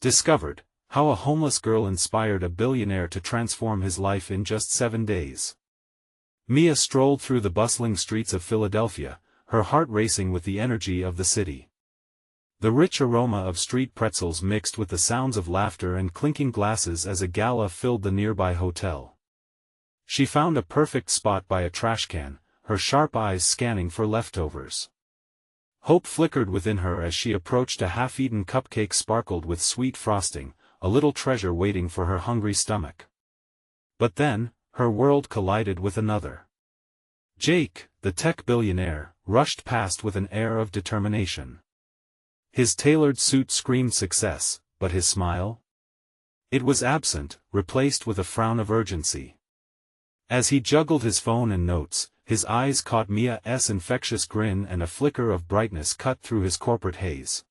Discovered how a homeless girl inspired a billionaire to transform his life in just 7 days. Mia strolled through the bustling streets of Philadelphia, her heart racing with the energy of the city. The rich aroma of street pretzels mixed with the sounds of laughter and clinking glasses as a gala filled the nearby hotel. She found a perfect spot by a trash can, her sharp eyes scanning for leftovers. Hope flickered within her as she approached a half-eaten cupcake sparkled with sweet frosting, a little treasure waiting for her hungry stomach. But then, her world collided with another. Jake, the tech billionaire, rushed past with an air of determination. His tailored suit screamed success, but his smile? It was absent, replaced with a frown of urgency. As he juggled his phone and notes, his eyes caught Mia's infectious grin and a flicker of brightness cut through his corporate haze.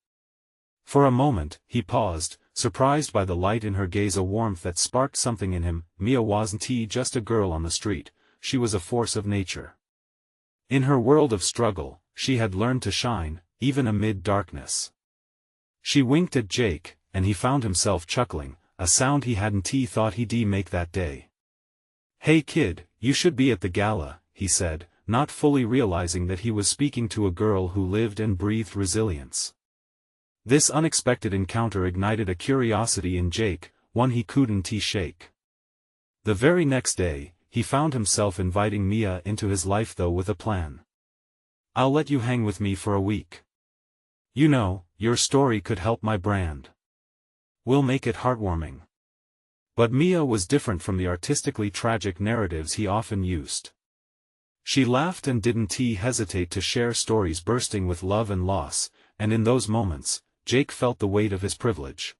For a moment, he paused, surprised by the light in her gaze, a warmth that sparked something in him. Mia wasn't just a girl on the street, she was a force of nature. In her world of struggle, she had learned to shine, even amid darkness. She winked at Jake, and he found himself chuckling, a sound he hadn't thought he'd make that day. "Hey kid, you should be at the gala," he said, not fully realizing that he was speaking to a girl who lived and breathed resilience. This unexpected encounter ignited a curiosity in Jake, one he couldn't shake. The very next day, he found himself inviting Mia into his life, though with a plan. "I'll let you hang with me for a week. You know, your story could help my brand. We'll make it heartwarming." But Mia was different from the artistically tragic narratives he often used. She laughed and didn't hesitate to share stories bursting with love and loss, and in those moments, Jake felt the weight of his privilege.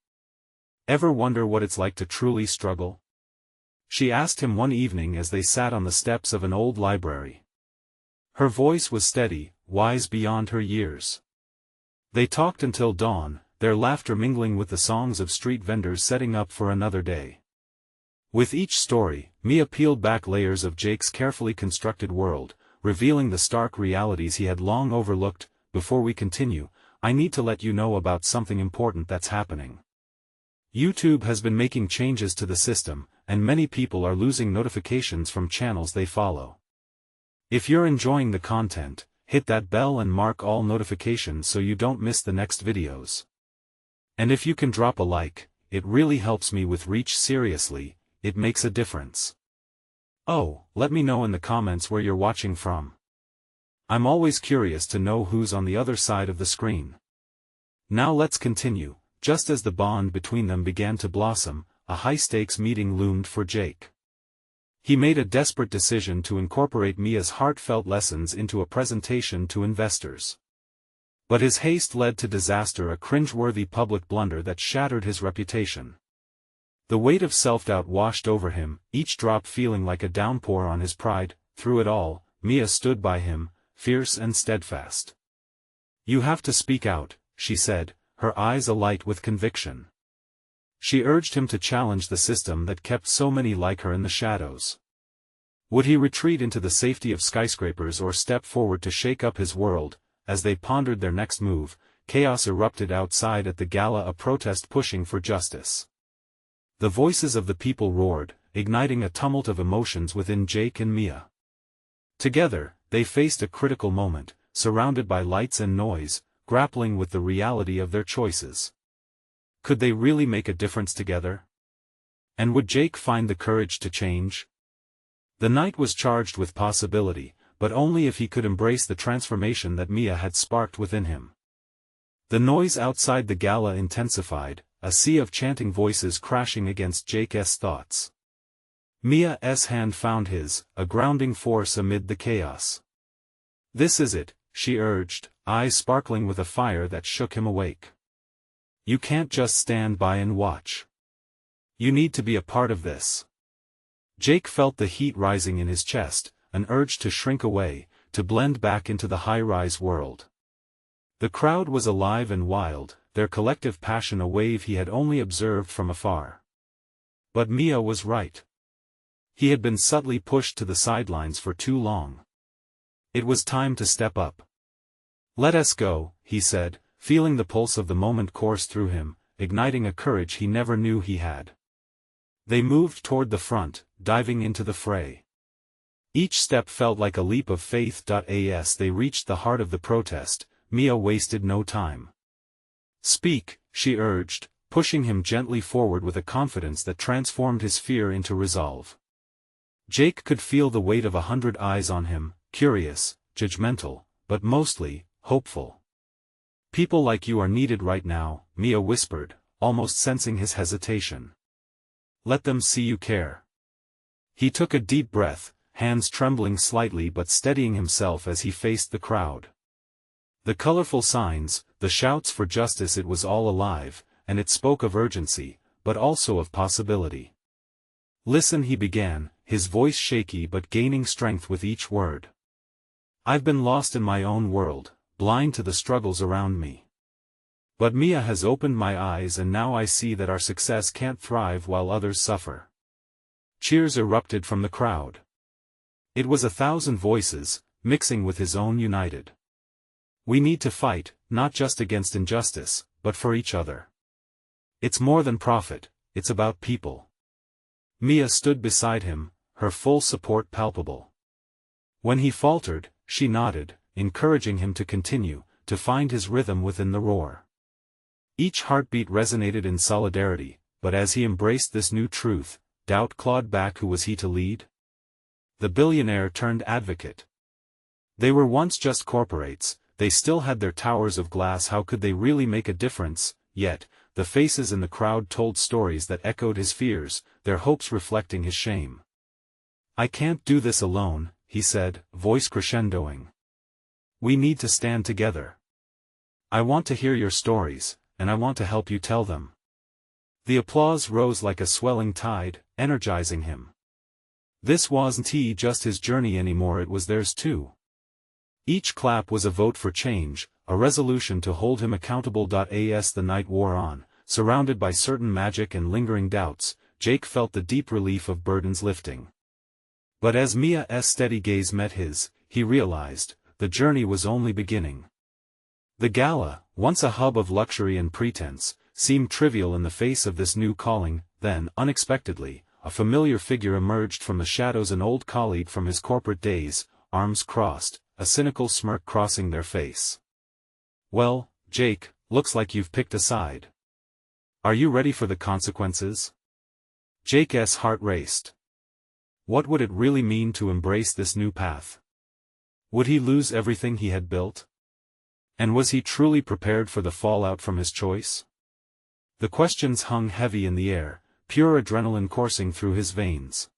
"Ever wonder what it's like to truly struggle?" she asked him one evening as they sat on the steps of an old library. Her voice was steady, wise beyond her years. They talked until dawn, their laughter mingling with the songs of street vendors setting up for another day. With each story, Mia peeled back layers of Jake's carefully constructed world, revealing the stark realities he had long overlooked. "Before we continue, I need to let you know about something important that's happening. YouTube has been making changes to the system, and many people are losing notifications from channels they follow. If you're enjoying the content, hit that bell and mark all notifications so you don't miss the next videos. And if you can drop a like, it really helps me with reach. Seriously, it makes a difference. Oh, let me know in the comments where you're watching from. I'm always curious to know who's on the other side of the screen." Now let's continue. Just as the bond between them began to blossom, a high-stakes meeting loomed for Jake. He made a desperate decision to incorporate Mia's heartfelt lessons into a presentation to investors. But his haste led to disaster, a cringeworthy public blunder that shattered his reputation. The weight of self-doubt washed over him, each drop feeling like a downpour on his pride. Through it all, Mia stood by him, fierce and steadfast. "You have to speak out," she said, her eyes alight with conviction. She urged him to challenge the system that kept so many like her in the shadows. Would he retreat into the safety of skyscrapers or step forward to shake up his world? As they pondered their next move, chaos erupted outside at the gala, a protest pushing for justice. The voices of the people roared, igniting a tumult of emotions within Jake and Mia. Together, they faced a critical moment, surrounded by lights and noise, grappling with the reality of their choices. Could they really make a difference together? And would Jake find the courage to change? The night was charged with possibility, but only if he could embrace the transformation that Mia had sparked within him. The noise outside the gala intensified, a sea of chanting voices crashing against Jake's thoughts. Mia's hand found his, a grounding force amid the chaos. "This is it," she urged, eyes sparkling with a fire that shook him awake. "You can't just stand by and watch. You need to be a part of this." Jake felt the heat rising in his chest, an urge to shrink away, to blend back into the high-rise world. The crowd was alive and wild, their collective passion a wave he had only observed from afar. But Mia was right. He had been subtly pushed to the sidelines for too long. It was time to step up. "Let us go," he said, feeling the pulse of the moment course through him, igniting a courage he never knew he had. They moved toward the front, diving into the fray. Each step felt like a leap of faith. As they reached the heart of the protest, Mia wasted no time. "Speak," she urged, pushing him gently forward with a confidence that transformed his fear into resolve. Jake could feel the weight of 100 eyes on him, curious, judgmental, but mostly, hopeful. "People like you are needed right now," Mia whispered, almost sensing his hesitation. "Let them see you care." He took a deep breath, hands trembling slightly but steadying himself as he faced the crowd. The colorful signs, the shouts for justice, it was all alive, and it spoke of urgency, but also of possibility. "Listen," he began, his voice shaky but gaining strength with each word. "I've been lost in my own world, blind to the struggles around me. But Mia has opened my eyes, and now I see that our success can't thrive while others suffer." Cheers erupted from the crowd. It was 1,000 voices, mixing with his own, united. "We need to fight, not just against injustice, but for each other. It's more than profit, it's about people." Mia stood beside him, her full support palpable. When he faltered, she nodded, encouraging him to continue, to find his rhythm within the roar. Each heartbeat resonated in solidarity, but as he embraced this new truth, doubt clawed back. Who was he to lead? The billionaire turned advocate. They were once just corporates, they still had their towers of glass. How could they really make a difference? Yet, the faces in the crowd told stories that echoed his fears, their hopes reflecting his shame. "I can't do this alone," he said, voice crescendoing. "We need to stand together. I want to hear your stories, and I want to help you tell them." The applause rose like a swelling tide, energizing him. This wasn't just his journey anymore, it was theirs too. Each clap was a vote for change, a resolution to hold him accountable. As the night wore on, surrounded by certain magic and lingering doubts, Jake felt the deep relief of burdens lifting. But as Mia's steady gaze met his, he realized, the journey was only beginning. The gala, once a hub of luxury and pretense, seemed trivial in the face of this new calling. Then, unexpectedly, a familiar figure emerged from the shadows, an old colleague from his corporate days, arms crossed, a cynical smirk crossing their face. "Well, Jake, looks like you've picked a side. Are you ready for the consequences?" Jake's heart raced. What would it really mean to embrace this new path? Would he lose everything he had built? And was he truly prepared for the fallout from his choice? The questions hung heavy in the air, pure adrenaline coursing through his veins.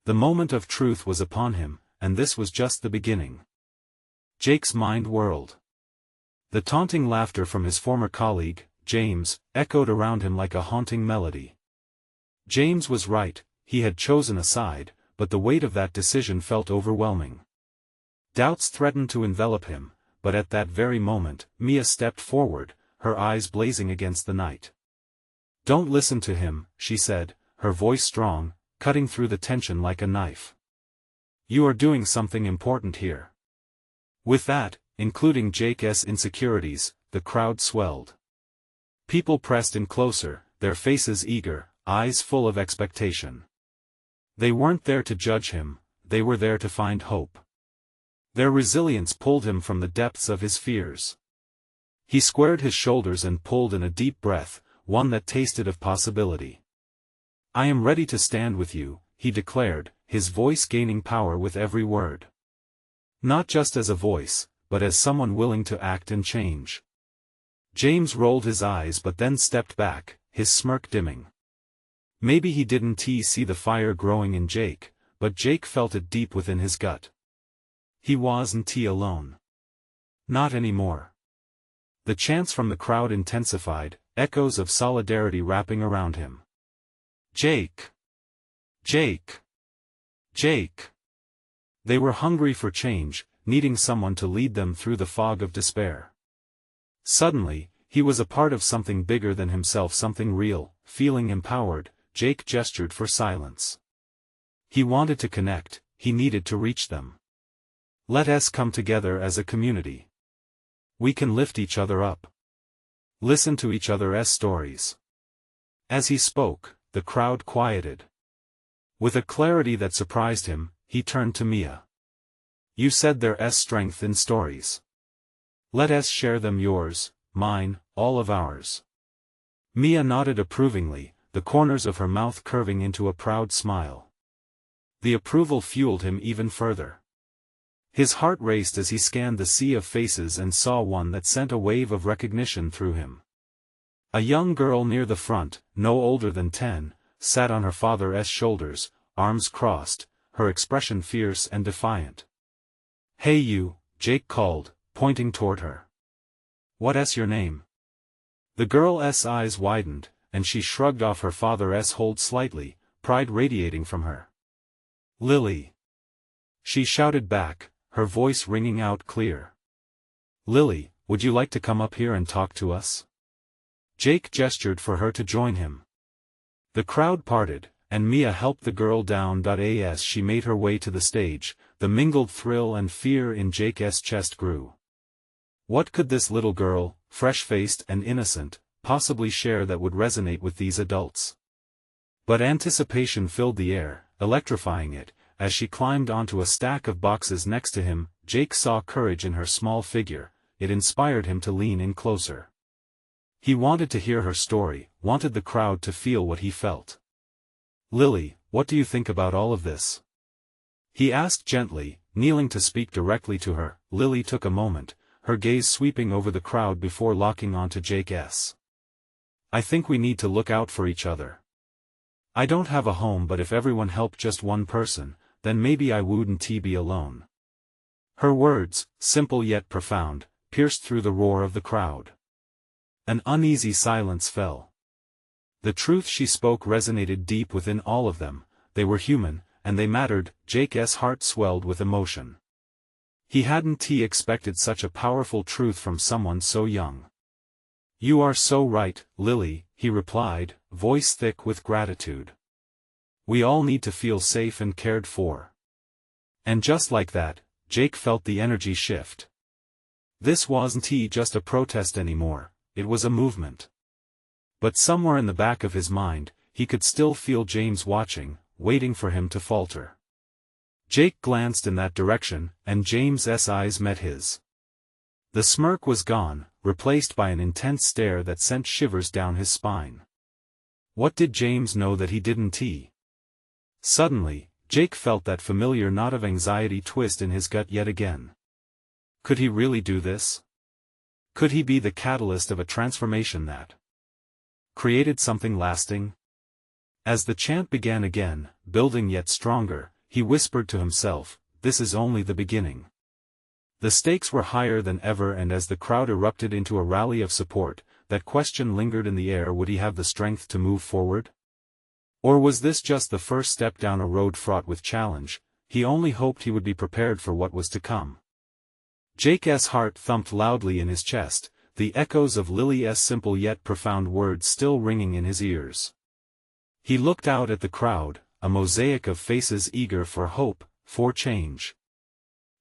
The moment of truth was upon him, and this was just the beginning. Jake's mind whirled. The taunting laughter from his former colleague, James, echoed around him like a haunting melody. James was right, he had chosen a side, but the weight of that decision felt overwhelming. Doubts threatened to envelop him, but at that very moment, Mia stepped forward, her eyes blazing against the night. "Don't listen to him," she said, her voice strong, cutting through the tension like a knife. "You are doing something important here." With that, including Jake's insecurities, the crowd swelled. People pressed in closer, their faces eager, eyes full of expectation. They weren't there to judge him, they were there to find hope. Their resilience pulled him from the depths of his fears. He squared his shoulders and pulled in a deep breath, one that tasted of possibility. "I am ready to stand with you," he declared, his voice gaining power with every word. Not just as a voice, but as someone willing to act and change. James rolled his eyes but then stepped back, his smirk dimming. Maybe he didn't see the fire growing in Jake, but Jake felt it deep within his gut. He wasn't alone. Not anymore. The chants from the crowd intensified, echoes of solidarity wrapping around him. "Jake! Jake! Jake!" They were hungry for change, needing someone to lead them through the fog of despair. Suddenly, he was a part of something bigger than himself, something real. Feeling empowered, Jake gestured for silence. He wanted to connect, he needed to reach them. "Let us come together as a community. We can lift each other up." Listen to each other's stories. As he spoke, the crowd quieted. With a clarity that surprised him, he turned to Mia. You said there's strength in stories. Let us share them, yours, mine, all of ours. Mia nodded approvingly, the corners of her mouth curving into a proud smile. The approval fueled him even further. His heart raced as he scanned the sea of faces and saw one that sent a wave of recognition through him. A young girl near the front, no older than 10, sat on her father's shoulders, arms crossed, her expression fierce and defiant. Hey you, Jake called, pointing toward her. What's your name? The girl's eyes widened, and she shrugged off her father's hold slightly, pride radiating from her. Lily. She shouted back, her voice ringing out clear. Lily, would you like to come up here and talk to us? Jake gestured for her to join him. The crowd parted, and Mia helped the girl down. As she made her way to the stage, the mingled thrill and fear in Jake's chest grew. What could this little girl, fresh-faced and innocent, possibly share that would resonate with these adults? But anticipation filled the air, electrifying it. As she climbed onto a stack of boxes next to him, Jake saw courage in her small figure. It inspired him to lean in closer. He wanted to hear her story, wanted the crowd to feel what he felt. Lily, what do you think about all of this? He asked gently, kneeling to speak directly to her. Lily took a moment, her gaze sweeping over the crowd before locking onto Jake's. I think we need to look out for each other. I don't have a home, but if everyone helped just one person, then maybe I wouldn't be alone. Her words, simple yet profound, pierced through the roar of the crowd. An uneasy silence fell. The truth she spoke resonated deep within all of them. They were human, and they mattered. Jake's heart swelled with emotion. He hadn't expected such a powerful truth from someone so young. You are so right, Lily, he replied, voice thick with gratitude. We all need to feel safe and cared for. And just like that, Jake felt the energy shift. This wasn't just a protest anymore, it was a movement. But somewhere in the back of his mind, he could still feel James watching, waiting for him to falter. Jake glanced in that direction, and James's eyes met his. The smirk was gone, replaced by an intense stare that sent shivers down his spine. What did James know that he didn't? Suddenly, Jake felt that familiar knot of anxiety twist in his gut yet again. Could he really do this? Could he be the catalyst of a transformation that created something lasting? As the chant began again, building yet stronger, he whispered to himself, this is only the beginning. The stakes were higher than ever, and as the crowd erupted into a rally of support, that question lingered in the air: would he have the strength to move forward? Or was this just the first step down a road fraught with challenge? He only hoped he would be prepared for what was to come. Jake's heart thumped loudly in his chest, the echoes of Lily's simple yet profound words still ringing in his ears. He looked out at the crowd, a mosaic of faces eager for hope, for change.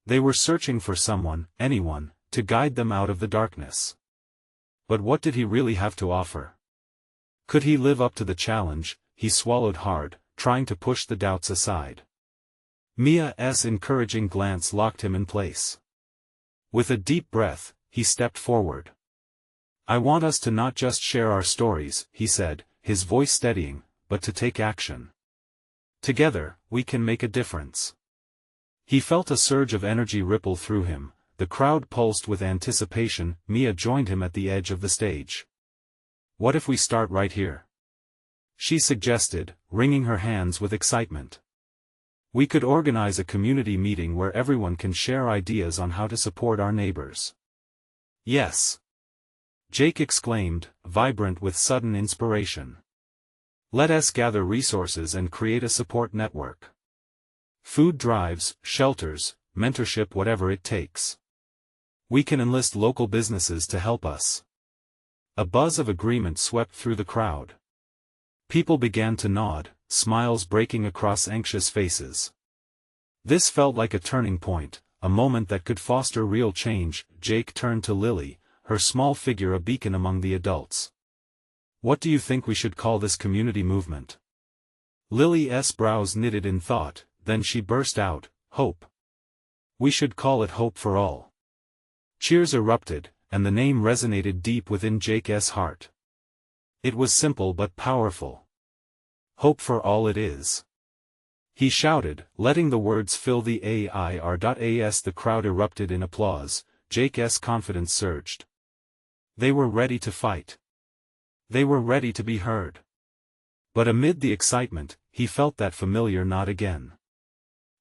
They were searching for someone, anyone, to guide them out of the darkness. But what did he really have to offer? Could he live up to the challenge? He swallowed hard, trying to push the doubts aside. Mia's encouraging glance locked him in place. With a deep breath, he stepped forward. I want us to not just share our stories, he said, his voice steadying, but to take action. Together, we can make a difference. He felt a surge of energy ripple through him, the crowd pulsed with anticipation. Mia joined him at the edge of the stage. What if we start right here? She suggested, wringing her hands with excitement. We could organize a community meeting where everyone can share ideas on how to support our neighbors. Yes! Jake exclaimed, vibrant with sudden inspiration. Let us gather resources and create a support network. Food drives, shelters, mentorship, whatever it takes. We can enlist local businesses to help us. A buzz of agreement swept through the crowd. People began to nod, smiles breaking across anxious faces. This felt like a turning point, a moment that could foster real change. Jake turned to Lily, her small figure a beacon among the adults. "What do you think we should call this community movement?" Lily's brows knitted in thought, then she burst out, "Hope. We should call it Hope for All." Cheers erupted, and the name resonated deep within Jake's heart. It was simple but powerful. "Hope for all it is," he shouted, letting the words fill the air. The crowd erupted in applause. Jake's confidence surged. They were ready to fight. They were ready to be heard. But amid the excitement, he felt that familiar nod again.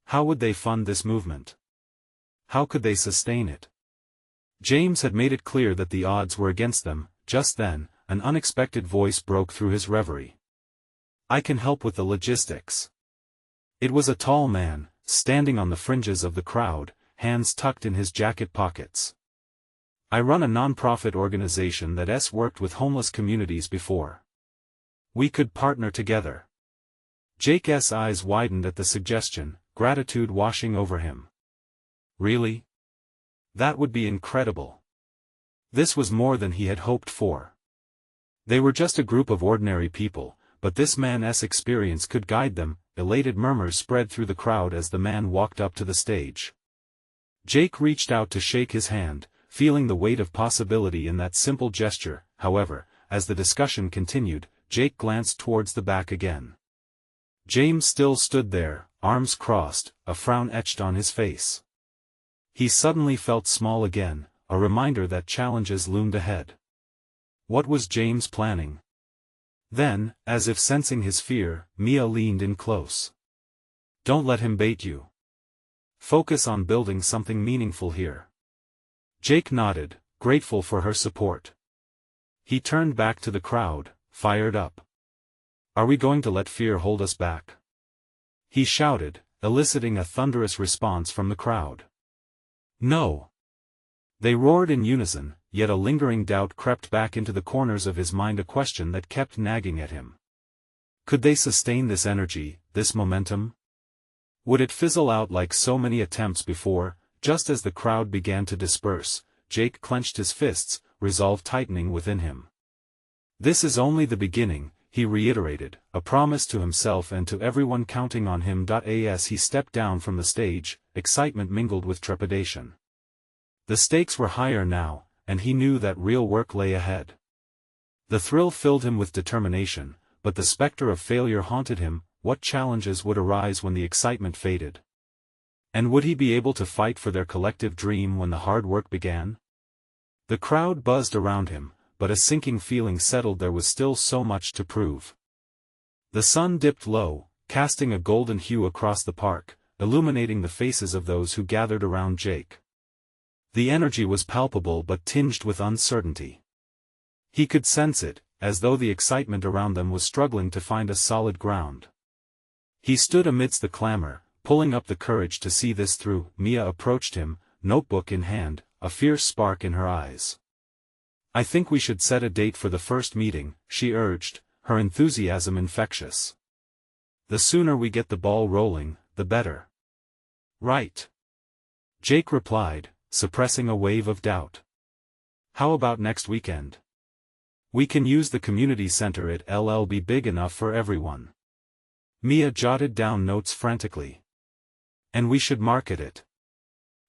How would they fund this movement? How could they sustain it? James had made it clear that the odds were against them. Just then, an unexpected voice broke through his reverie. "I can help with the logistics." It was a tall man, standing on the fringes of the crowd, hands tucked in his jacket pockets. "I run a non-profit organization that's worked with homeless communities before. We could partner together." Jake's eyes widened at the suggestion, gratitude washing over him. Really? That would be incredible. This was more than he had hoped for. They were just a group of ordinary people, but this man's experience could guide them. Elated murmurs spread through the crowd as the man walked up to the stage. Jake reached out to shake his hand, feeling the weight of possibility in that simple gesture. However, as the discussion continued, Jake glanced towards the back again. James still stood there, arms crossed, a frown etched on his face. He suddenly felt small again, a reminder that challenges loomed ahead. What was James planning? Then, as if sensing his fear, Mia leaned in close. "Don't let him bait you. Focus on building something meaningful here." Jake nodded, grateful for her support. He turned back to the crowd, fired up. "Are we going to let fear hold us back?" he shouted, eliciting a thunderous response from the crowd. "No." They roared in unison, yet a lingering doubt crept back into the corners of his mind, a question that kept nagging at him. Could they sustain this energy, this momentum? Would it fizzle out like so many attempts before? Just as the crowd began to disperse, Jake clenched his fists, resolve tightening within him. "This is only the beginning," he reiterated, a promise to himself and to everyone counting on him. As he stepped down from the stage, excitement mingled with trepidation. The stakes were higher now, and he knew that real work lay ahead. The thrill filled him with determination, but the specter of failure haunted him. What challenges would arise when the excitement faded? And would he be able to fight for their collective dream when the hard work began? The crowd buzzed around him, but a sinking feeling settled. There was still so much to prove. The sun dipped low, casting a golden hue across the park, illuminating the faces of those who gathered around Jake. The energy was palpable but tinged with uncertainty. He could sense it, as though the excitement around them was struggling to find a solid ground. He stood amidst the clamor, pulling up the courage to see this through. Mia approached him, notebook in hand, a fierce spark in her eyes. "I think we should set a date for the first meeting," she urged, her enthusiasm infectious. "The sooner we get the ball rolling, the better." "Right," Jake replied, suppressing a wave of doubt. "How about next weekend? We can use the community center. It'll be big enough for everyone." Mia jotted down notes frantically. "And we should market it.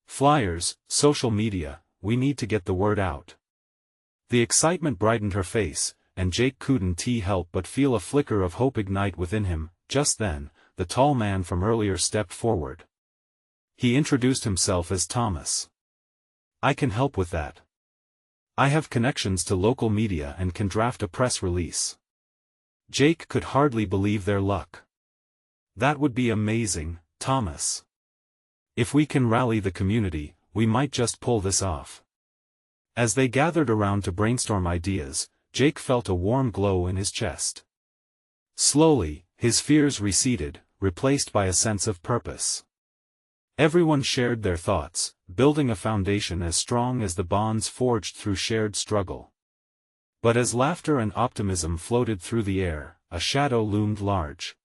Flyers, social media, we need to get the word out." The excitement brightened her face, and Jake couldn't help but feel a flicker of hope ignite within him. Just then, the tall man from earlier stepped forward. He introduced himself as Thomas. "I can help with that. I have connections to local media and can draft a press release." Jake could hardly believe their luck. "That would be amazing, Thomas. If we can rally the community, we might just pull this off." As they gathered around to brainstorm ideas, Jake felt a warm glow in his chest. Slowly, his fears receded, replaced by a sense of purpose. Everyone shared their thoughts, building a foundation as strong as the bonds forged through shared struggle. But as laughter and optimism floated through the air, a shadow loomed large.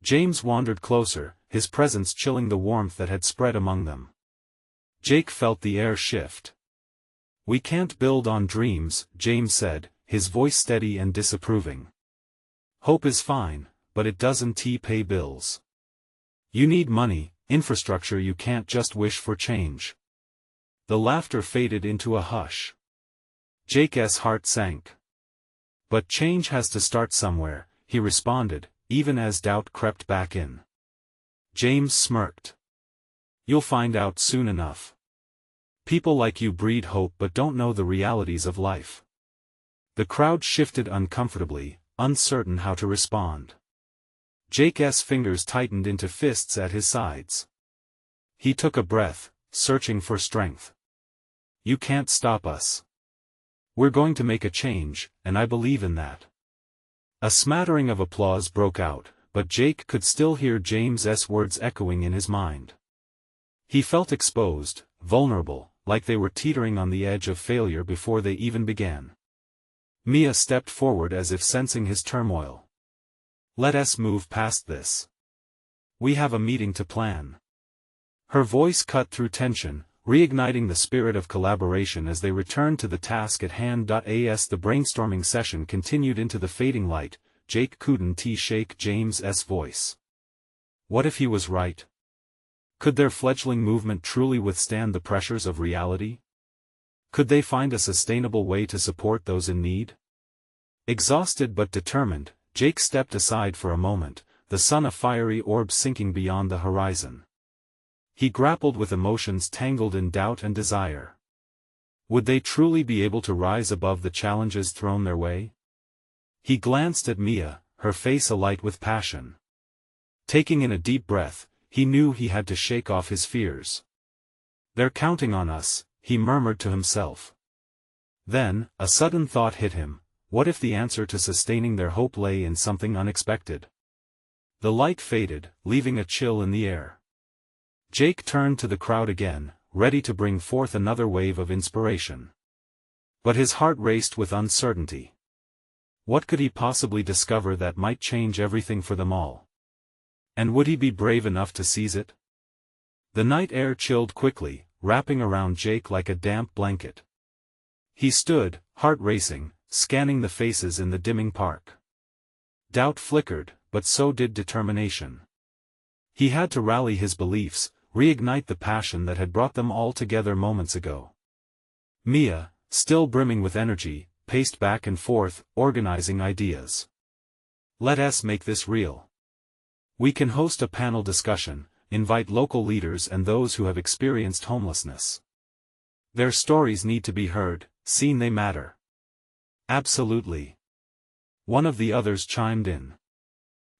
James wandered closer, his presence chilling the warmth that had spread among them. Jake felt the air shift. We can't build on dreams, James said, his voice steady and disapproving. Hope is fine, but it doesn't pay bills. You need money, infrastructure. You can't just wish for change. The laughter faded into a hush. Jake's heart sank. But change has to start somewhere, he responded, even as doubt crept back in. James smirked. You'll find out soon enough. People like you breed hope but don't know the realities of life. The crowd shifted uncomfortably, uncertain how to respond. Jake's fingers tightened into fists at his sides. He took a breath, searching for strength. You can't stop us. We're going to make a change, and I believe in that. A smattering of applause broke out, but Jake could still hear James's words echoing in his mind. He felt exposed, vulnerable, like they were teetering on the edge of failure before they even began. Mia stepped forward as if sensing his turmoil. Let us move past this. We have a meeting to plan. Her voice cut through tension, reigniting the spirit of collaboration as they returned to the task at hand. As the brainstorming session continued into the fading light, Jake couldn't shake James's voice. What if he was right? Could their fledgling movement truly withstand the pressures of reality? Could they find a sustainable way to support those in need? Exhausted but determined, Jake stepped aside for a moment, the sun a fiery orb sinking beyond the horizon. He grappled with emotions tangled in doubt and desire. Would they truly be able to rise above the challenges thrown their way? He glanced at Mia, her face alight with passion. Taking in a deep breath, he knew he had to shake off his fears. They're counting on us, he murmured to himself. Then, a sudden thought hit him. What if the answer to sustaining their hope lay in something unexpected? The light faded, leaving a chill in the air. Jake turned to the crowd again, ready to bring forth another wave of inspiration. But his heart raced with uncertainty. What could he possibly discover that might change everything for them all? And would he be brave enough to seize it? The night air chilled quickly, wrapping around Jake like a damp blanket. He stood, heart racing, scanning the faces in the dimming park. Doubt flickered, but so did determination. He had to rally his beliefs, reignite the passion that had brought them all together moments ago. Mia, still brimming with energy, paced back and forth, organizing ideas. Let us make this real. We can host a panel discussion, invite local leaders and those who have experienced homelessness. Their stories need to be heard, seen. They matter. Absolutely. One of the others chimed in.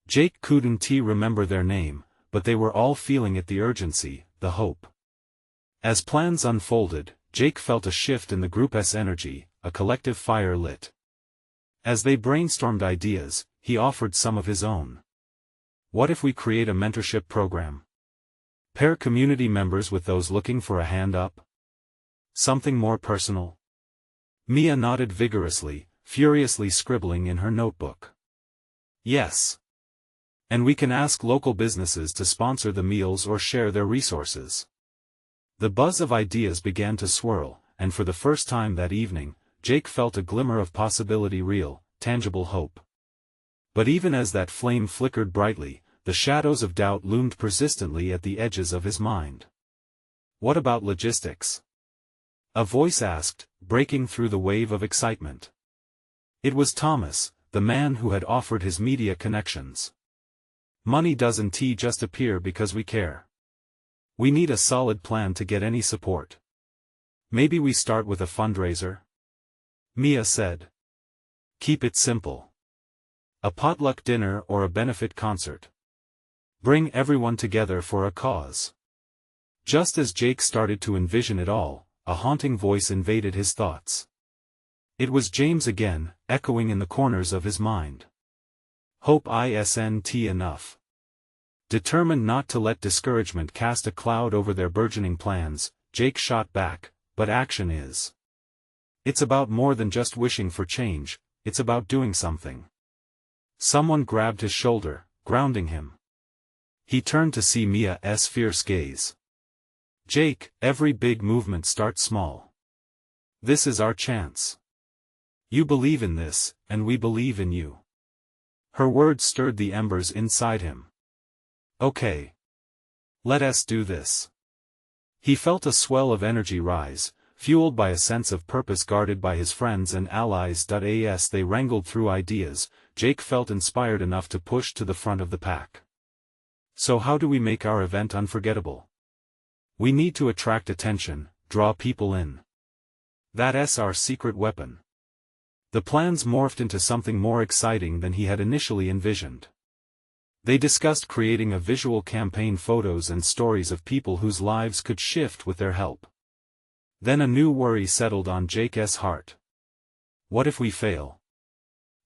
Jake couldn't remember their name, but they were all feeling it, the urgency, the hope. As plans unfolded, Jake felt a shift in the group's energy, a collective fire lit. As they brainstormed ideas, he offered some of his own. What if we create a mentorship program? Pair community members with those looking for a hand up? Something more personal? Mia nodded vigorously, furiously scribbling in her notebook. Yes. And we can ask local businesses to sponsor the meals or share their resources. The buzz of ideas began to swirl, and for the first time that evening, Jake felt a glimmer of possibility, real, tangible hope. But even as that flame flickered brightly, the shadows of doubt loomed persistently at the edges of his mind. What about logistics? A voice asked, breaking through the wave of excitement. It was Thomas, the man who had offered his media connections. Money doesn't just appear because we care. We need a solid plan to get any support. Maybe we start with a fundraiser? Mia said. Keep it simple. A potluck dinner or a benefit concert. Bring everyone together for a cause. Just as Jake started to envision it all, a haunting voice invaded his thoughts. It was James again, echoing in the corners of his mind. Hope isn't enough. Determined not to let discouragement cast a cloud over their burgeoning plans, Jake shot back, but action is. It's about more than just wishing for change, it's about doing something. Someone grabbed his shoulder, grounding him. He turned to see Mia's fierce gaze. Jake, every big movement starts small. This is our chance. You believe in this, and we believe in you. Her words stirred the embers inside him. Okay. Let us do this. He felt a swell of energy rise, fueled by a sense of purpose guarded by his friends and allies. As they wrangled through ideas, Jake felt inspired enough to push to the front of the pack. So how do we make our event unforgettable? We need to attract attention, draw people in. That's our secret weapon. The plans morphed into something more exciting than he had initially envisioned. They discussed creating a visual campaign, photos and stories of people whose lives could shift with their help. Then a new worry settled on Jake's heart. What if we fail?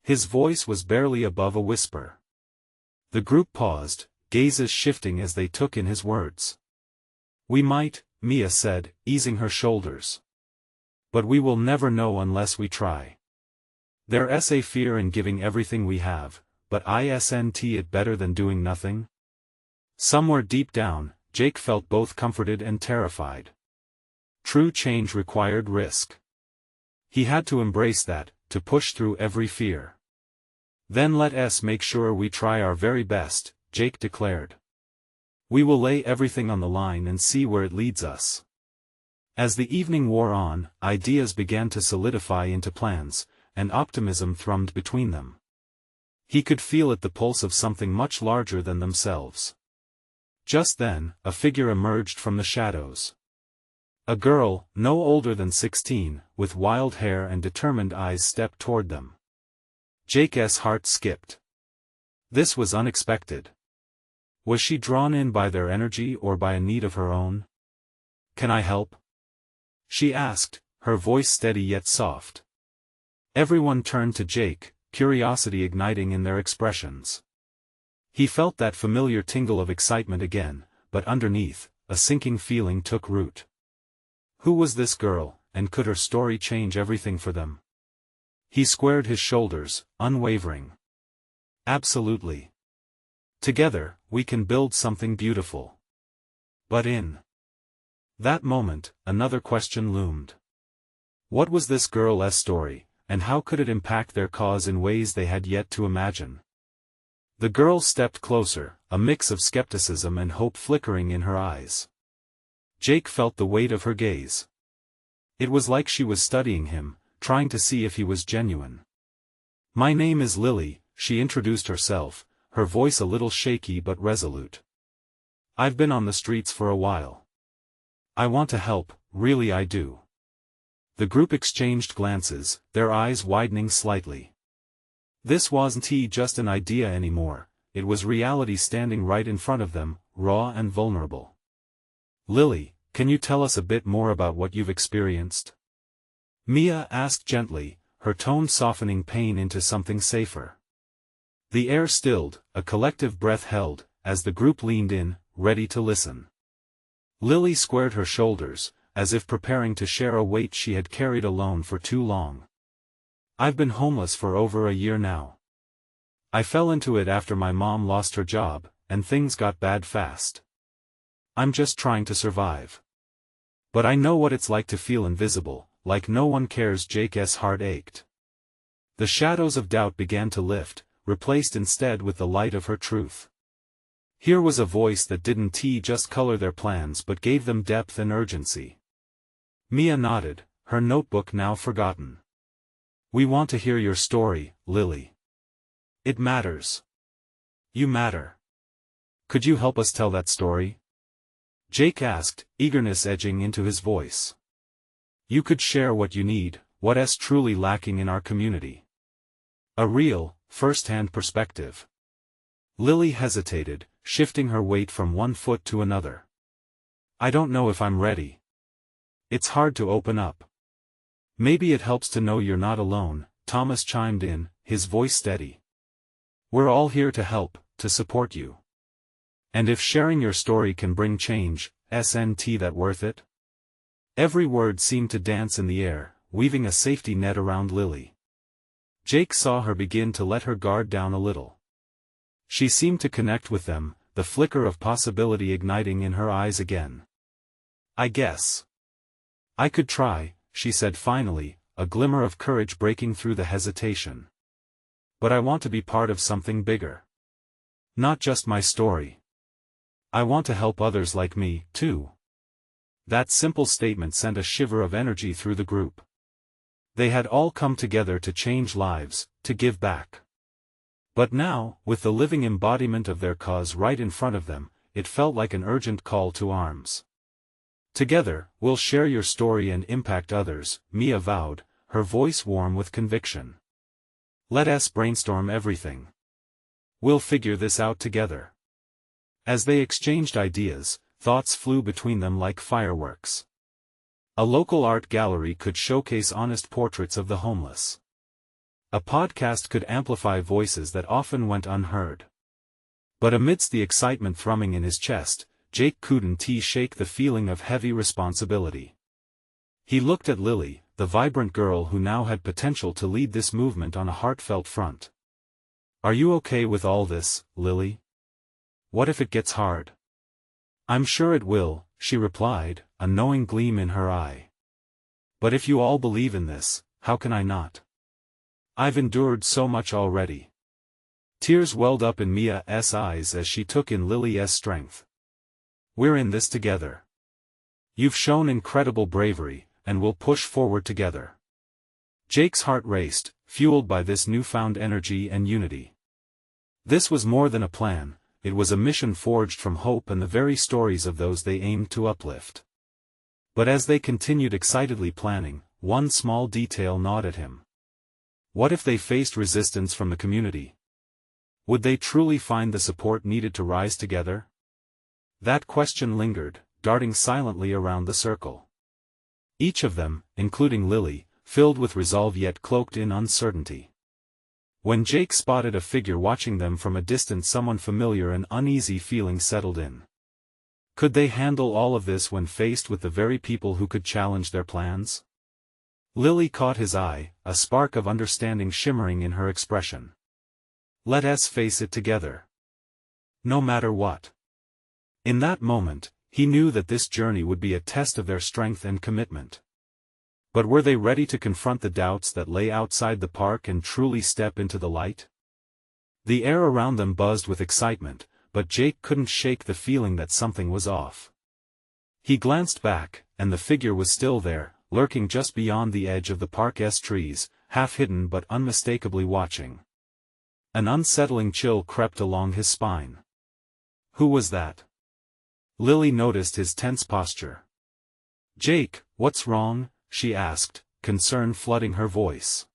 His voice was barely above a whisper. The group paused, gazes shifting as they took in his words. We might, Mia said, easing her shoulders. But we will never know unless we try. There's a fear in giving everything we have, but isn't it better than doing nothing? Somewhere deep down, Jake felt both comforted and terrified. True change required risk. He had to embrace that, to push through every fear. Then let us make sure we try our very best, Jake declared. We will lay everything on the line and see where it leads us. As the evening wore on, ideas began to solidify into plans, and optimism thrummed between them. He could feel it, the pulse of something much larger than themselves. Just then, a figure emerged from the shadows. A girl, no older than 16, with wild hair and determined eyes stepped toward them. Jake's heart skipped. This was unexpected. Was she drawn in by their energy or by a need of her own? Can I help? She asked, her voice steady yet soft. Everyone turned to Jake, curiosity igniting in their expressions. He felt that familiar tingle of excitement again, but underneath, a sinking feeling took root. Who was this girl, and could her story change everything for them? He squared his shoulders, unwavering. Absolutely. Together, we can build something beautiful. But in that moment, another question loomed. What was this girl's story, and how could it impact their cause in ways they had yet to imagine? The girl stepped closer, a mix of skepticism and hope flickering in her eyes. Jake felt the weight of her gaze. It was like she was studying him, trying to see if he was genuine. My name is Lily, she introduced herself, her voice a little shaky but resolute. I've been on the streets for a while. I want to help, really I do. The group exchanged glances, their eyes widening slightly. This wasn't just an idea anymore, it was reality standing right in front of them, raw and vulnerable. Lily, can you tell us a bit more about what you've experienced? Mia asked gently, her tone softening pain into something safer. The air stilled, a collective breath held, as the group leaned in, ready to listen. Lily squared her shoulders, as if preparing to share a weight she had carried alone for too long. I've been homeless for over a year now. I fell into it after my mom lost her job, and things got bad fast. I'm just trying to survive. But I know what it's like to feel invisible, like no one cares. Jake's heart ached. The shadows of doubt began to lift, replaced instead with the light of her truth. Here was a voice that didn't just color their plans but gave them depth and urgency. Mia nodded, her notebook now forgotten. We want to hear your story, Lily. It matters. You matter. Could you help us tell that story? Jake asked, eagerness edging into his voice. You could share what you need, what's truly lacking in our community. A real, first-hand perspective. Lily hesitated, shifting her weight from one foot to another. I don't know if I'm ready. It's hard to open up. Maybe it helps to know you're not alone, Thomas chimed in, his voice steady. We're all here to help, to support you. And if sharing your story can bring change, isn't that worth it? Every word seemed to dance in the air, weaving a safety net around Lily. Jake saw her begin to let her guard down a little. She seemed to connect with them, the flicker of possibility igniting in her eyes again. I guess I could try, she said finally, a glimmer of courage breaking through the hesitation. But I want to be part of something bigger. Not just my story. I want to help others like me, too. That simple statement sent a shiver of energy through the group. They had all come together to change lives, to give back. But now, with the living embodiment of their cause right in front of them, it felt like an urgent call to arms. Together, we'll share your story and impact others, Mia vowed, her voice warm with conviction. Let us brainstorm everything. We'll figure this out together. As they exchanged ideas, thoughts flew between them like fireworks. A local art gallery could showcase honest portraits of the homeless. A podcast could amplify voices that often went unheard. But amidst the excitement thrumming in his chest, Jake couldn't shake the feeling of heavy responsibility. He looked at Lily, the vibrant girl who now had potential to lead this movement on a heartfelt front. Are you okay with all this, Lily? What if it gets hard? I'm sure it will, she replied, a knowing gleam in her eye. But if you all believe in this, how can I not? I've endured so much already. Tears welled up in Mia's eyes as she took in Lily's strength. We're in this together. You've shown incredible bravery, and we'll push forward together. Jake's heart raced, fueled by this newfound energy and unity. This was more than a plan, it was a mission forged from hope and the very stories of those they aimed to uplift. But as they continued excitedly planning, one small detail gnawed at him. What if they faced resistance from the community? Would they truly find the support needed to rise together? That question lingered, darting silently around the circle. Each of them, including Lily, filled with resolve yet cloaked in uncertainty. When Jake spotted a figure watching them from a distance, someone familiar, an uneasy feeling settled in. Could they handle all of this when faced with the very people who could challenge their plans? Lily caught his eye, a spark of understanding shimmering in her expression. Let us face it together. No matter what. In that moment, he knew that this journey would be a test of their strength and commitment. But were they ready to confront the doubts that lay outside the park and truly step into the light? The air around them buzzed with excitement, but Jake couldn't shake the feeling that something was off. He glanced back, and the figure was still there, lurking just beyond the edge of the park's trees, half hidden but unmistakably watching. An unsettling chill crept along his spine. Who was that? Lily noticed his tense posture. Jake, what's wrong? She asked, concern flooding her voice.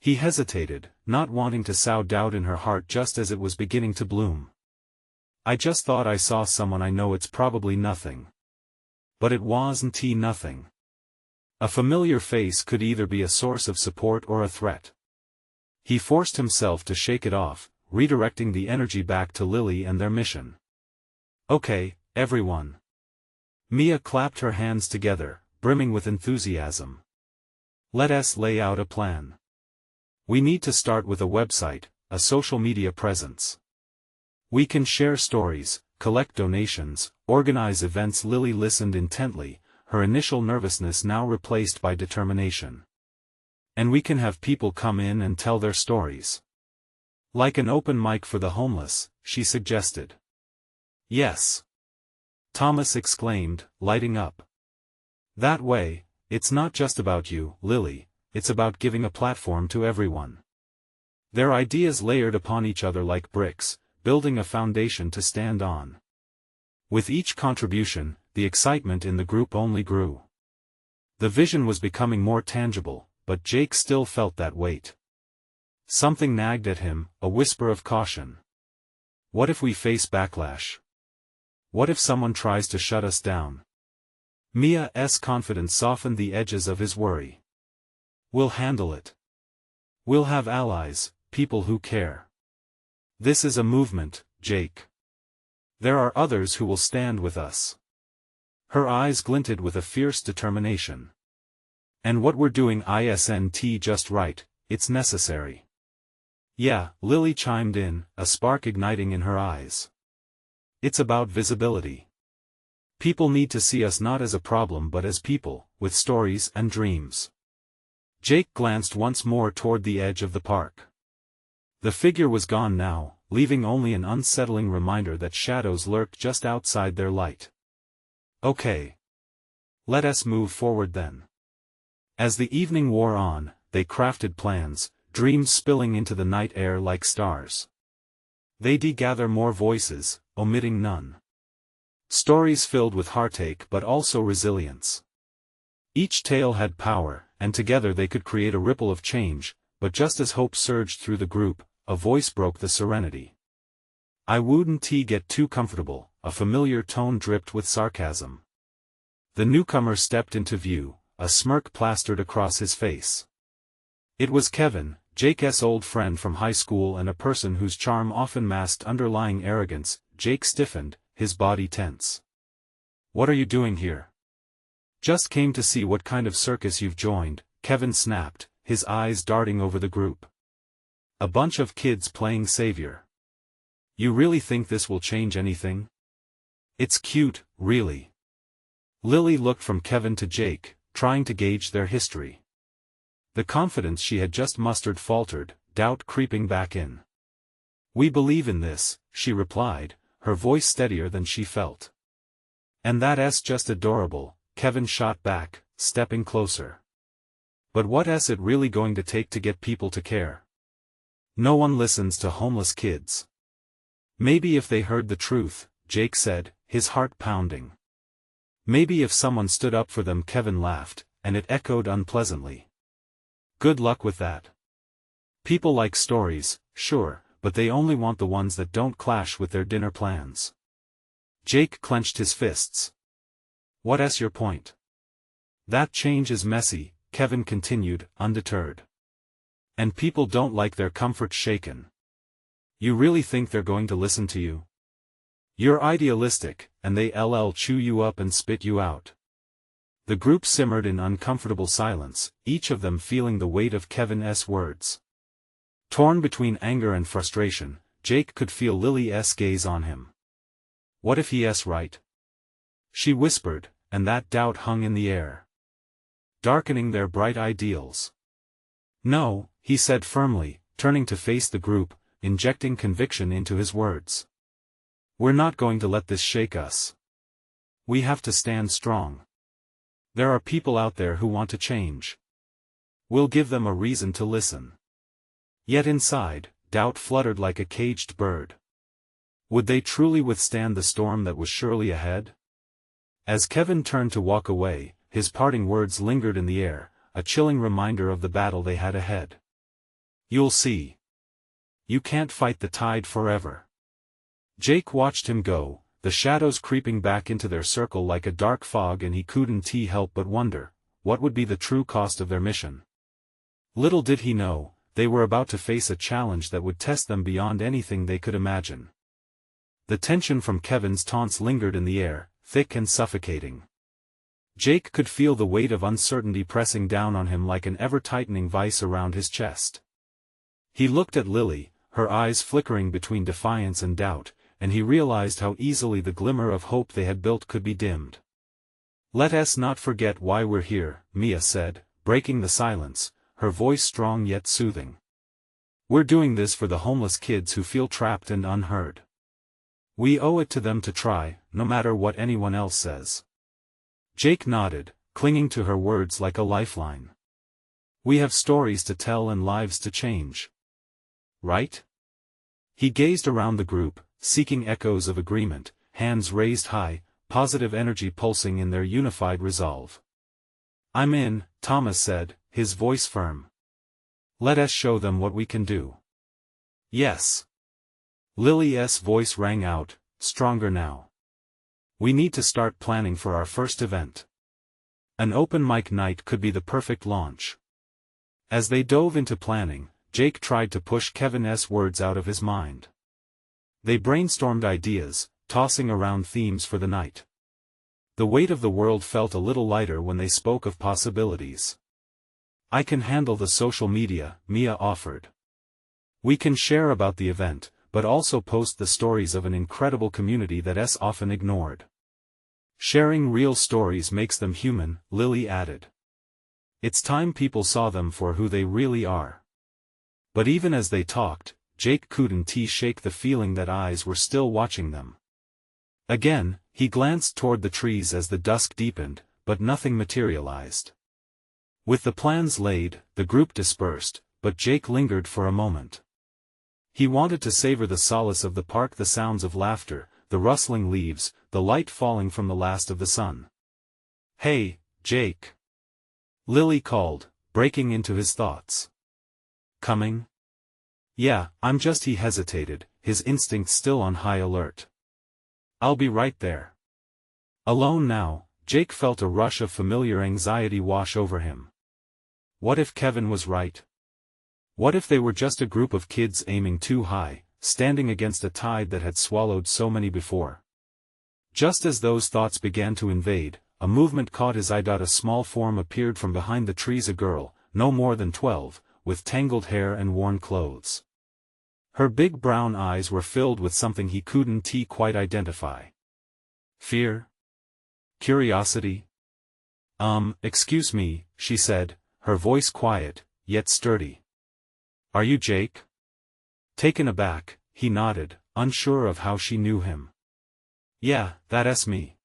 He hesitated, not wanting to sow doubt in her heart just as it was beginning to bloom. I just thought I saw someone. I know it's probably nothing. But it wasn't nothing. A familiar face could either be a source of support or a threat. He forced himself to shake it off, redirecting the energy back to Lily and their mission. Okay, everyone. Mia clapped her hands together, brimming with enthusiasm. Let us lay out a plan. We need to start with a website, a social media presence. We can share stories, collect donations, organize events. Lily listened intently, her initial nervousness now replaced by determination. And we can have people come in and tell their stories. Like an open mic for the homeless, she suggested. Yes. Thomas exclaimed, lighting up. That way, it's not just about you, Lily, it's about giving a platform to everyone. Their ideas layered upon each other like bricks, building a foundation to stand on. With each contribution, the excitement in the group only grew. The vision was becoming more tangible, but Jake still felt that weight. Something nagged at him, a whisper of caution. What if we face backlash? What if someone tries to shut us down? Mia's confidence softened the edges of his worry. We'll handle it. We'll have allies, people who care. This is a movement, Jake. There are others who will stand with us. Her eyes glinted with a fierce determination. And what we're doing isn't just right, it's necessary. Yeah, Lily chimed in, a spark igniting in her eyes. It's about visibility. People need to see us not as a problem but as people, with stories and dreams. Jake glanced once more toward the edge of the park. The figure was gone now, leaving only an unsettling reminder that shadows lurked just outside their light. Okay. Let us move forward then. As the evening wore on, they crafted plans, dreams spilling into the night air like stars. They'd gather more voices, omitting none. Stories filled with heartache but also resilience. Each tale had power, and together they could create a ripple of change, but just as hope surged through the group, a voice broke the serenity. "I wouldn't get too comfortable," a familiar tone dripped with sarcasm. The newcomer stepped into view, a smirk plastered across his face. It was Kevin, Jake's old friend from high school and a person whose charm often masked underlying arrogance. Jake stiffened, his body tense. "What are you doing here?" "Just came to see what kind of circus you've joined," Kevin snapped, his eyes darting over the group. "A bunch of kids playing savior. You really think this will change anything? It's cute, really." Lily looked from Kevin to Jake, trying to gauge their history. The confidence she had just mustered faltered, doubt creeping back in. "We believe in this," she replied, her voice steadier than she felt. "And that's just adorable," Kevin shot back, stepping closer. "But what's it really going to take to get people to care? No one listens to homeless kids." "Maybe if they heard the truth," Jake said, his heart pounding. "Maybe if someone stood up for them," Kevin laughed, and it echoed unpleasantly. "Good luck with that. People like stories, sure, but they only want the ones that don't clash with their dinner plans." Jake clenched his fists. "What's your point?" "That change is messy," Kevin continued, undeterred. "And people don't like their comfort shaken. You really think they're going to listen to you? You're idealistic, and they'll chew you up and spit you out." The group simmered in uncomfortable silence, each of them feeling the weight of Kevin's words. Torn between anger and frustration, Jake could feel Lily's gaze on him. "What if he's right?" she whispered, and that doubt hung in the air, darkening their bright ideals. "No," he said firmly, turning to face the group, injecting conviction into his words. "We're not going to let this shake us. We have to stand strong. There are people out there who want to change. We'll give them a reason to listen." Yet inside, doubt fluttered like a caged bird. Would they truly withstand the storm that was surely ahead? As Kevin turned to walk away, his parting words lingered in the air, a chilling reminder of the battle they had ahead. "You'll see. You can't fight the tide forever." Jake watched him go, the shadows creeping back into their circle like a dark fog, and he couldn't help but wonder, what would be the true cost of their mission? Little did he know, they were about to face a challenge that would test them beyond anything they could imagine. The tension from Kevin's taunts lingered in the air, thick and suffocating. Jake could feel the weight of uncertainty pressing down on him like an ever-tightening vice around his chest. He looked at Lily, her eyes flickering between defiance and doubt, and he realized how easily the glimmer of hope they had built could be dimmed. "Let us not forget why we're here," Mia said, breaking the silence, her voice strong yet soothing. "We're doing this for the homeless kids who feel trapped and unheard. We owe it to them to try, no matter what anyone else says." Jake nodded, clinging to her words like a lifeline. "We have stories to tell and lives to change. Right?" He gazed around the group, seeking echoes of agreement, hands raised high, positive energy pulsing in their unified resolve. "I'm in," Thomas said, his voice firm. "Let us show them what we can do." "Yes." Lily's voice rang out, stronger now. "We need to start planning for our first event. An open mic night could be the perfect launch." As they dove into planning, Jake tried to push Kevin's words out of his mind. They brainstormed ideas, tossing around themes for the night. The weight of the world felt a little lighter when they spoke of possibilities. "I can handle the social media," Mia offered. "We can share about the event, but also post the stories of an incredible community that's often ignored." Sharing real stories makes them human, Lily added. It's time people saw them for who they really are. But even as they talked, Jake couldn't shake the feeling that eyes were still watching them. Again, he glanced toward the trees as the dusk deepened, but nothing materialized. With the plans laid, the group dispersed, but Jake lingered for a moment. He wanted to savor the solace of the park, the sounds of laughter, the rustling leaves, the light falling from the last of the sun. "Hey, Jake," Lily called, breaking into his thoughts. "Coming?" "Yeah, I'm just," he hesitated, his instincts still on high alert. "I'll be right there." Alone now, Jake felt a rush of familiar anxiety wash over him. What if Kevin was right? What if they were just a group of kids aiming too high, standing against a tide that had swallowed so many before? Just as those thoughts began to invade, a movement caught his eye. A small form appeared from behind the trees, a girl, no more than 12, with tangled hair and worn clothes. Her big brown eyes were filled with something he couldn't quite identify. Fear? Curiosity? Excuse me," she said, her voice quiet, yet sturdy. "Are you Jake?" Taken aback, he nodded, unsure of how she knew him. "Yeah, that's me."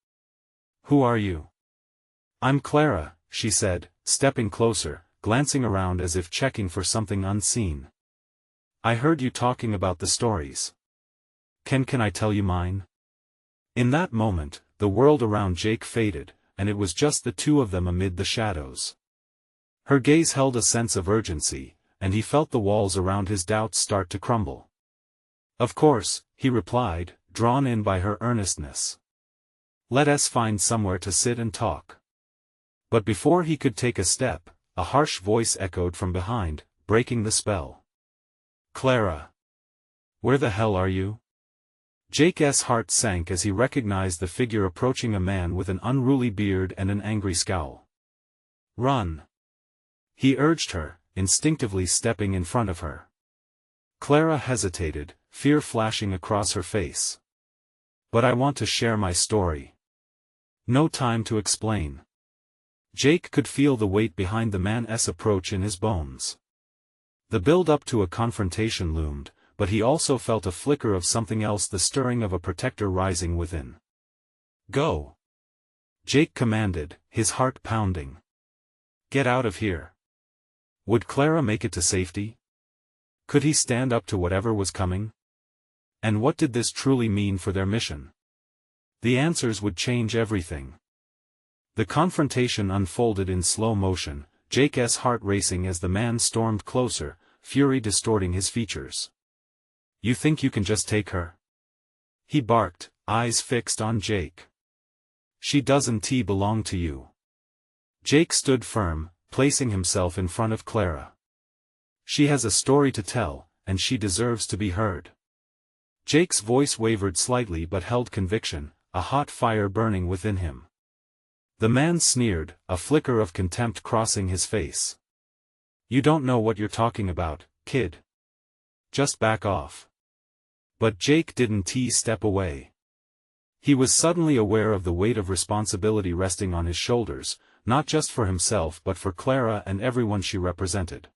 "Who are you?" "I'm Clara," she said, stepping closer, glancing around as if checking for something unseen. "I heard you talking about the stories. Can I tell you mine?" In that moment, the world around Jake faded, and it was just the two of them amid the shadows. Her gaze held a sense of urgency, and he felt the walls around his doubts start to crumble. "Of course," he replied, drawn in by her earnestness. "Let us find somewhere to sit and talk." But before he could take a step, a harsh voice echoed from behind, breaking the spell. "Clara! Where the hell are you?" Jake's heart sank as he recognized the figure approaching, a man with an unruly beard and an angry scowl. "Run!" he urged her, instinctively stepping in front of her. Clara hesitated, fear flashing across her face. "But I want to share my story." "No time to explain." Jake could feel the weight behind the man's approach in his bones. The build-up to a confrontation loomed, but he also felt a flicker of something else, the stirring of a protector rising within. "Go!" Jake commanded, his heart pounding. "Get out of here." Would Clara make it to safety? Could he stand up to whatever was coming? And what did this truly mean for their mission? The answers would change everything. The confrontation unfolded in slow motion, Jake's heart racing as the man stormed closer, fury distorting his features. "You think you can just take her?" he barked, eyes fixed on Jake. "She doesn't belong to you." Jake stood firm, placing himself in front of Clara. "She has a story to tell, and she deserves to be heard." Jake's voice wavered slightly but held conviction, a hot fire burning within him. The man sneered, a flicker of contempt crossing his face. "You don't know what you're talking about, kid. Just back off." But Jake didn't step away. He was suddenly aware of the weight of responsibility resting on his shoulders, not just for himself but for Clara and everyone she represented.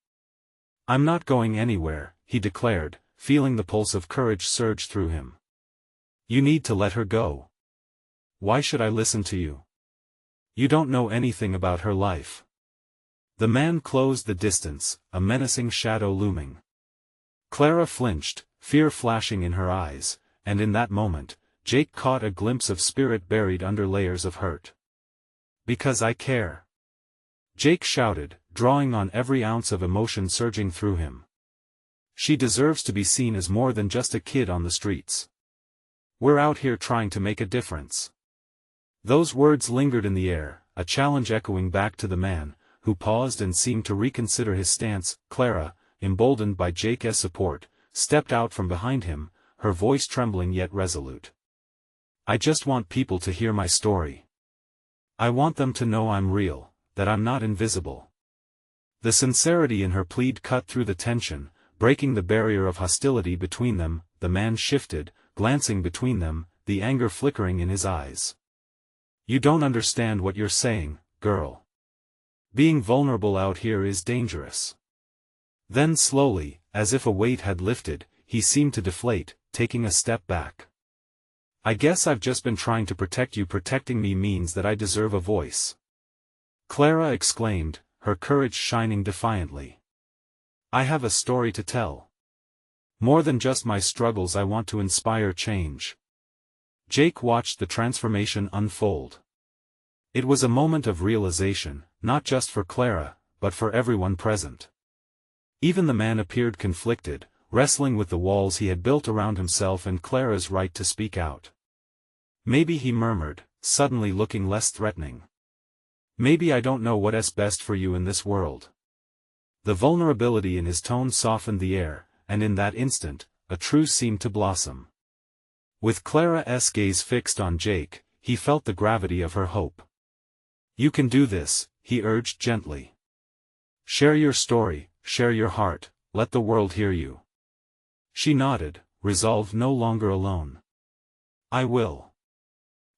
"I'm not going anywhere," he declared, feeling the pulse of courage surge through him. "You need to let her go." "Why should I listen to you? You don't know anything about her life." The man closed the distance, a menacing shadow looming. Clara flinched, fear flashing in her eyes, and in that moment, Jake caught a glimpse of spirit buried under layers of hurt. "Because I care," Jake shouted, drawing on every ounce of emotion surging through him. "She deserves to be seen as more than just a kid on the streets. We're out here trying to make a difference." Those words lingered in the air, a challenge echoing back to the man, who paused and seemed to reconsider his stance. Clara, emboldened by Jake's support, stepped out from behind him, her voice trembling yet resolute. "I just want people to hear my story. I want them to know I'm real, that I'm not invisible." The sincerity in her plea cut through the tension, breaking the barrier of hostility between them. The man shifted, glancing between them, the anger flickering in his eyes. You don't understand what you're saying, girl. Being vulnerable out here is dangerous. Then slowly, as if a weight had lifted, he seemed to deflate, taking a step back. I guess I've just been trying to protect you. Protecting me means that I deserve a voice. Clara exclaimed, her courage shining defiantly. I have a story to tell. More than just my struggles, I want to inspire change. Jake watched the transformation unfold. It was a moment of realization, not just for Clara, but for everyone present. Even the man appeared conflicted, wrestling with the walls he had built around himself and Clara's right to speak out. Maybe, he murmured, suddenly looking less threatening. Maybe I don't know what's best for you in this world. The vulnerability in his tone softened the air, and in that instant, a truce seemed to blossom. With Clara's gaze fixed on Jake, he felt the gravity of her hope. You can do this, he urged gently. Share your story, share your heart, let the world hear you. She nodded, resolved no longer alone. I will.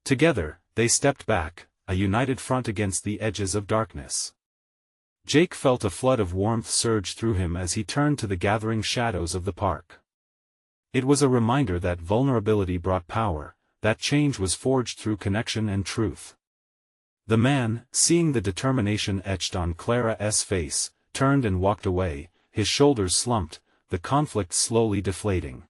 Together, they stepped back, a united front against the edges of darkness. Jake felt a flood of warmth surge through him as he turned to the gathering shadows of the park. It was a reminder that vulnerability brought power, that change was forged through connection and truth. The man, seeing the determination etched on Clara's face, turned and walked away, his shoulders slumped, the conflict slowly deflating.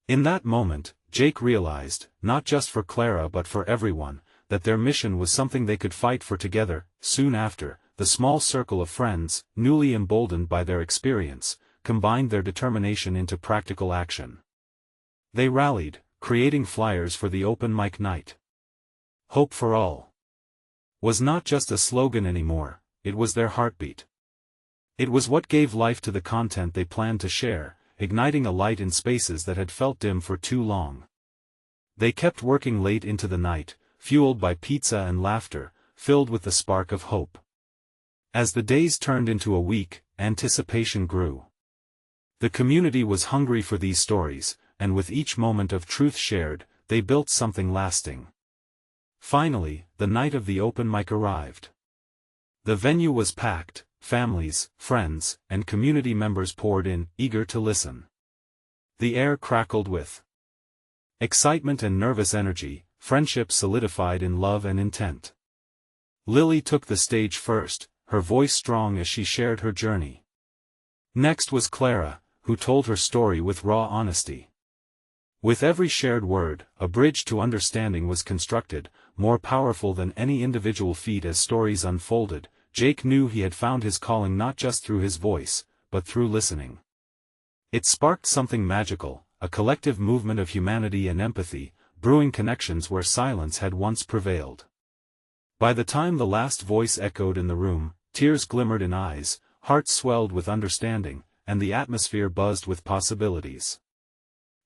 In that moment, Jake realized, not just for Clara but for everyone, that their mission was something they could fight for together. Soon after, the small circle of friends, newly emboldened by their experience, combined their determination into practical action. They rallied, creating flyers for the open mic night. Hope for all was not just a slogan anymore, it was their heartbeat. It was what gave life to the content they planned to share, igniting a light in spaces that had felt dim for too long. They kept working late into the night, fueled by pizza and laughter, filled with the spark of hope. As the days turned into a week, anticipation grew. The community was hungry for these stories, and with each moment of truth shared, they built something lasting. Finally, the night of the open mic arrived. The venue was packed, families, friends, and community members poured in, eager to listen. The air crackled with excitement and nervous energy, friendships solidified in love and intent. Lily took the stage first, her voice strong as she shared her journey. Next was Clara, who told her story with raw honesty. With every shared word, a bridge to understanding was constructed, more powerful than any individual feat. As stories unfolded, Jake knew he had found his calling not just through his voice, but through listening. It sparked something magical, a collective movement of humanity and empathy, brewing connections where silence had once prevailed. By the time the last voice echoed in the room, tears glimmered in eyes, hearts swelled with understanding, and the atmosphere buzzed with possibilities.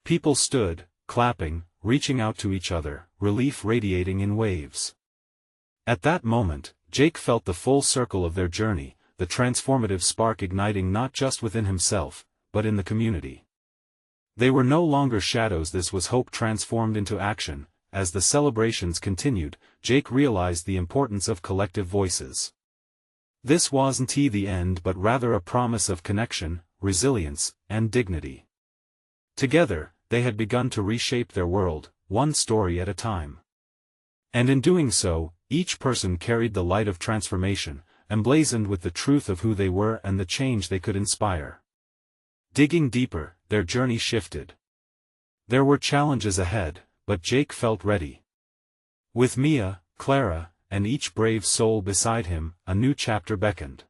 People stood, clapping, reaching out to each other, relief radiating in waves. At that moment, Jake felt the full circle of their journey, the transformative spark igniting not just within himself, but in the community. They were no longer shadows. This was hope transformed into action. As the celebrations continued, Jake realized the importance of collective voices. This wasn't the end but rather a promise of connection, resilience, and dignity. Together, they had begun to reshape their world, one story at a time. And in doing so, each person carried the light of transformation, emblazoned with the truth of who they were and the change they could inspire. Digging deeper, their journey shifted. There were challenges ahead, but Jake felt ready. With Mia, Clara, and each brave soul beside him, a new chapter beckoned.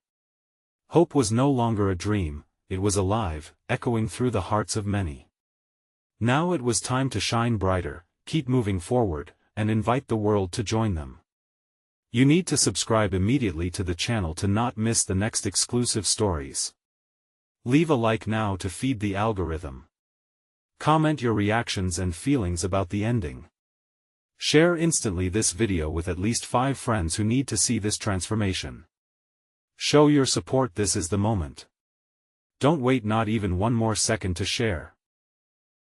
Hope was no longer a dream, it was alive, echoing through the hearts of many. Now it was time to shine brighter, keep moving forward, and invite the world to join them. You need to subscribe immediately to the channel to not miss the next exclusive stories. Leave a like now to feed the algorithm. Comment your reactions and feelings about the ending. Share instantly this video with at least 5 friends who need to see this transformation. Show your support. This is the moment. Don't wait not even one more second to share.